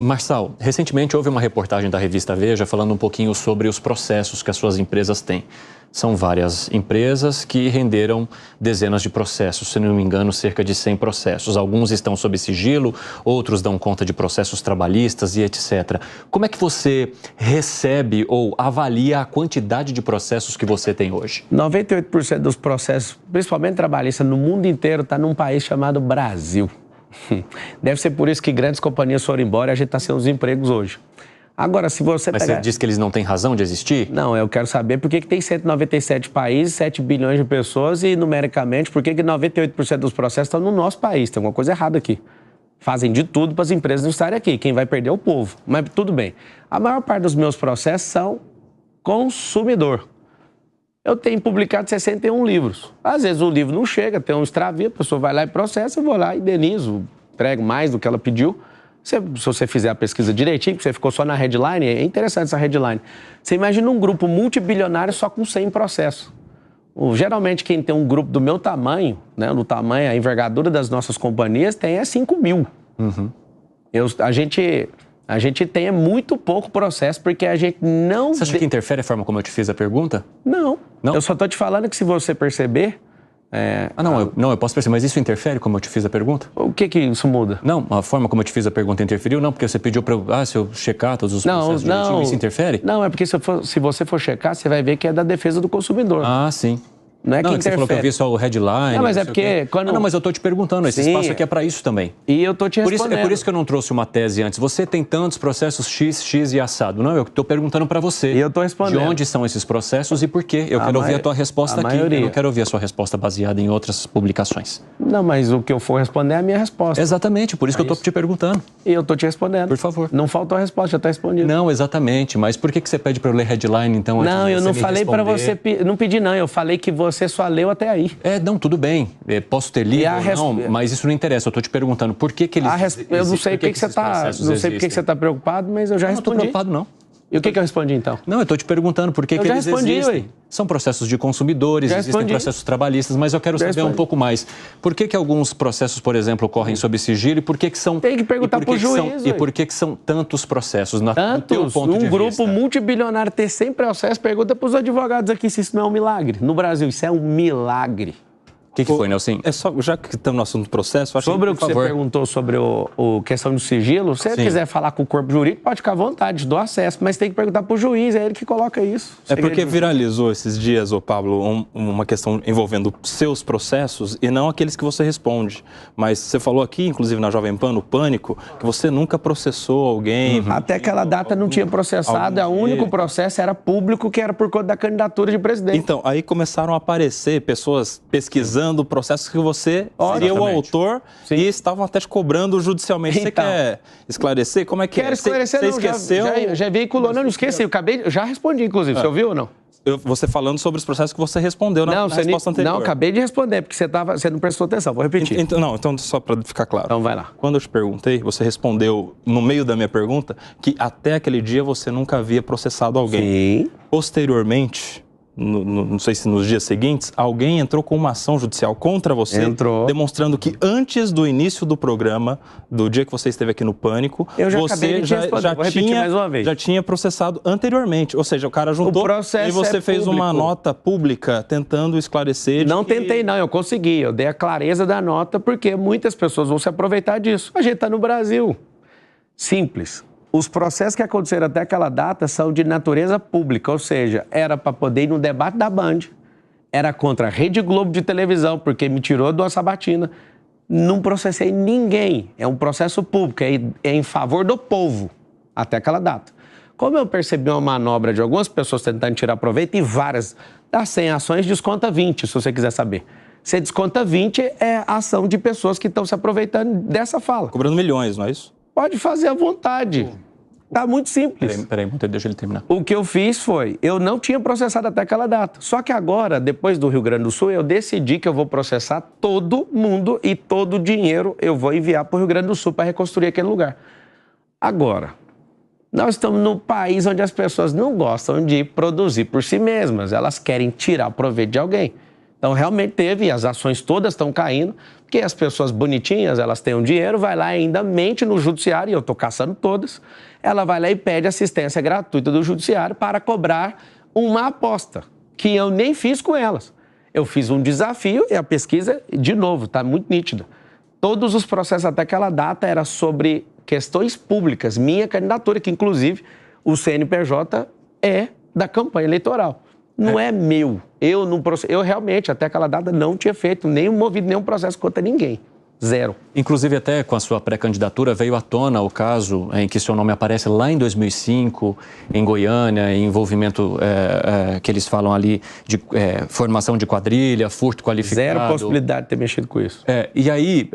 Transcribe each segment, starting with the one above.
Marçal, recentemente houve uma reportagem da revista Veja falando um pouquinho sobre os processos que as suas empresas têm. São várias empresas que renderam dezenas de processos, se não me engano, cerca de 100 processos. Alguns estão sob sigilo, outros dão conta de processos trabalhistas e etc. Como é que você recebe ou avalia a quantidade de processos que você tem hoje? 98% dos processos, principalmente trabalhistas, no mundo inteiro, está num país chamado Brasil. Deve ser por isso que grandes companhias foram embora e a gente está sem os empregos hoje. Agora, se você Mas você diz que eles não têm razão de existir? Não, eu quero saber por que tem 197 países, 7 bilhões de pessoas e, numericamente, por que 98% dos processos estão no nosso país. Tem alguma coisa errada aqui. Fazem de tudo para as empresas não estarem aqui. Quem vai perder é o povo. Mas tudo bem. A maior parte dos meus processos são consumidor. Eu tenho publicado 61 livros. Às vezes o livro não chega, tem um extravio, a pessoa vai lá e processa, eu vou lá, indenizo, entrego mais do que ela pediu. Se você fizer a pesquisa direitinho, porque você ficou só na headline, é interessante essa headline. Você imagina um grupo multibilionário só com 100 processos. Geralmente quem tem um grupo do meu tamanho, né, no tamanho, a envergadura das nossas companhias, tem 5 mil. Uhum. A gente tem muito pouco processo porque a gente não... Você acha que interfere a forma como eu te fiz a pergunta? Não. Não? Eu só estou te falando que se você perceber... eu posso perceber, mas isso interfere como eu te fiz a pergunta? O que isso muda? Não, a forma como eu te fiz a pergunta interferiu? Não, porque você pediu para se eu checar todos os processos direitinho, isso interfere? Não, é porque se você for checar, você vai ver que é da defesa do consumidor. Ah, sim. Não é que interfere. Você falou que eu vi só o headline. Não, mas é porque... Não, mas eu estou te perguntando, esse espaço aqui é para isso também. E eu estou te respondendo. É por isso que eu não trouxe uma tese antes. Você tem tantos processos X e assado. Não, eu estou perguntando para você. E eu estou respondendo. De onde são esses processos e por quê? Eu quero ouvir a tua resposta aqui. Eu não quero ouvir a sua resposta baseada em outras publicações. Não, mas o que eu for responder é a minha resposta. Exatamente, por isso que eu estou te perguntando. E eu estou te respondendo. Por favor. Não faltou a resposta, já está respondido. Não, exatamente. Mas por que você pede para eu ler headline, então, antes Não, eu não falei para você... Não pedi, não. Eu falei que você só leu até aí. Não, tudo bem. Posso ter lido ou não, mas isso não interessa. Eu estou te perguntando por que eles... Eu não sei por que você está... Não sei por que você está preocupado, mas eu já respondi. Não estou preocupado, não. E o que eu respondi, então? Não, eu estou te perguntando por que eles existem. São processos de consumidores, existem processos trabalhistas, mas eu quero saber um pouco mais. Por que alguns processos, por exemplo, ocorrem sob sigilo e por que são... Tem que perguntar para o juiz. E por que são tantos processos? Tantos? Um grupo multibilionário ter 100 processos, pergunta para os advogados aqui se isso não é um milagre. No Brasil, isso é um milagre. O que foi, Nelson? Já que estamos no assunto do processo... Sobre o que você perguntou sobre o questão do sigilo, se você quiser falar com o corpo jurídico, pode ficar à vontade, dou acesso, mas tem que perguntar para o juiz, é ele que coloca isso. É porque viralizou esses dias, Pablo, uma questão envolvendo seus processos e não aqueles que você responde. Mas você falou aqui, inclusive na Jovem Pan, no Pânico, que você nunca processou alguém... Até aquela data não tinha processado, o único processo era público, que era por conta da candidatura de presidente. Então, aí começaram a aparecer pessoas pesquisando processos que você seria o autor e estavam até te cobrando judicialmente. Você quer esclarecer? Como é que Quero esclarecer, você esqueceu? Já veiculou, não esqueci, eu já respondi, inclusive, você ouviu ou não? Você falando sobre os processos que você respondeu na resposta anterior. Não, acabei de responder, porque você não prestou atenção, vou repetir. Então só para ficar claro. Então vai lá. Quando eu te perguntei, você respondeu, no meio da minha pergunta, que até aquele dia você nunca havia processado alguém. Sim. Posteriormente... não sei se nos dias seguintes, alguém entrou com uma ação judicial contra você, demonstrando que antes do início do programa, do dia que você esteve aqui no Pânico, você já tinha processado anteriormente. Ou seja, o cara juntou e você fez uma nota pública tentando esclarecer. Não tentei, não. Eu consegui. Eu dei a clareza da nota porque muitas pessoas vão se aproveitar disso. A gente está no Brasil. Simples. Os processos que aconteceram até aquela data são de natureza pública, ou seja, era para poder ir no debate da Band, era contra a Rede Globo de televisão, porque me tirou de uma sabatina. Não processei ninguém, é um processo público, é em favor do povo, até aquela data. Como eu percebi uma manobra de algumas pessoas tentando tirar proveito, e várias, das 100 ações, desconta 20, se você quiser saber. Você desconta 20, é a ação de pessoas que estão se aproveitando dessa fala. Cobrando milhões, não é isso? Pode fazer à vontade. Tá muito simples. Peraí, deixa ele terminar. O que eu fiz foi, eu não tinha processado até aquela data. Só que agora, depois do Rio Grande do Sul, eu decidi que eu vou processar todo mundo e todo o dinheiro eu vou enviar para o Rio Grande do Sul para reconstruir aquele lugar. Agora, nós estamos num país onde as pessoas não gostam de produzir por si mesmas. Elas querem tirar proveito de alguém. Então, realmente teve, e as ações todas estão caindo, porque as pessoas bonitinhas, elas têm um dinheiro, vai lá e ainda mente no judiciário, e eu estou caçando todas, ela vai lá e pede assistência gratuita do judiciário para cobrar uma aposta, que eu nem fiz com elas. Eu fiz um desafio e a pesquisa, de novo, está muito nítida. Todos os processos até aquela data era sobre questões públicas, minha candidatura, que inclusive o CNPJ é da campanha eleitoral. Não é meu. Eu realmente, até aquela data, não tinha feito, nem movido nenhum processo contra ninguém. Zero. Inclusive, até com a sua pré-candidatura, veio à tona o caso em que seu nome aparece lá em 2005, em Goiânia, em envolvimento que eles falam ali de formação de quadrilha, furto qualificado. Zero possibilidade de ter mexido com isso. E aí,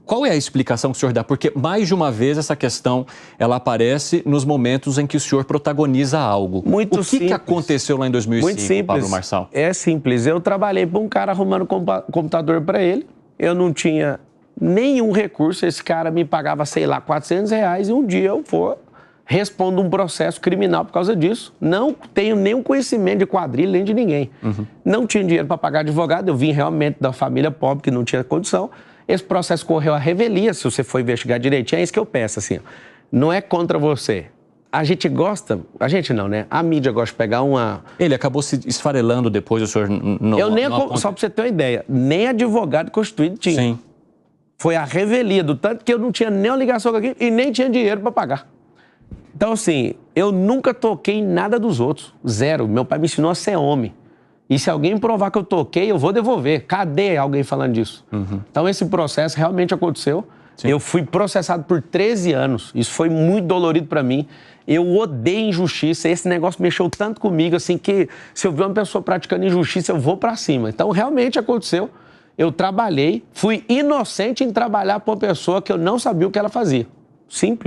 qual é a explicação que o senhor dá? Porque, mais de uma vez, essa questão ela aparece nos momentos em que o senhor protagoniza algo. Muito simples. O que aconteceu lá em 2005, muito simples. Pablo Marçal? É simples. Eu trabalhei para um cara arrumando computador para ele. Eu não tinha nenhum recurso. Esse cara me pagava, sei lá, R$400 e um dia eu respondo um processo criminal por causa disso. Não tenho nenhum conhecimento de quadrilha nem de ninguém. Não tinha dinheiro para pagar advogado. Eu vim realmente da família pobre que não tinha condição. Esse processo correu à revelia, se você for investigar direitinho, é isso que eu peço, assim, não é contra você. A gente gosta, a gente não, né? A mídia gosta de pegar uma... Ele acabou se esfarelando depois, o senhor não... Só para você ter uma ideia, nem advogado constituído tinha. Sim. Foi a revelia, do tanto que eu não tinha nem uma ligação com aquilo e nem tinha dinheiro para pagar. Então, assim, eu nunca toquei em nada dos outros, zero. Meu pai me ensinou a ser homem. E se alguém provar que eu toquei, eu vou devolver. Cadê alguém falando disso? Então, esse processo realmente aconteceu. Sim. Eu fui processado por 13 anos. Isso foi muito dolorido para mim. Eu odeio injustiça. Esse negócio mexeu tanto comigo, assim, que se eu ver uma pessoa praticando injustiça, eu vou para cima. Então, realmente aconteceu. Eu trabalhei, fui inocente em trabalhar para uma pessoa que eu não sabia o que ela fazia. Simples.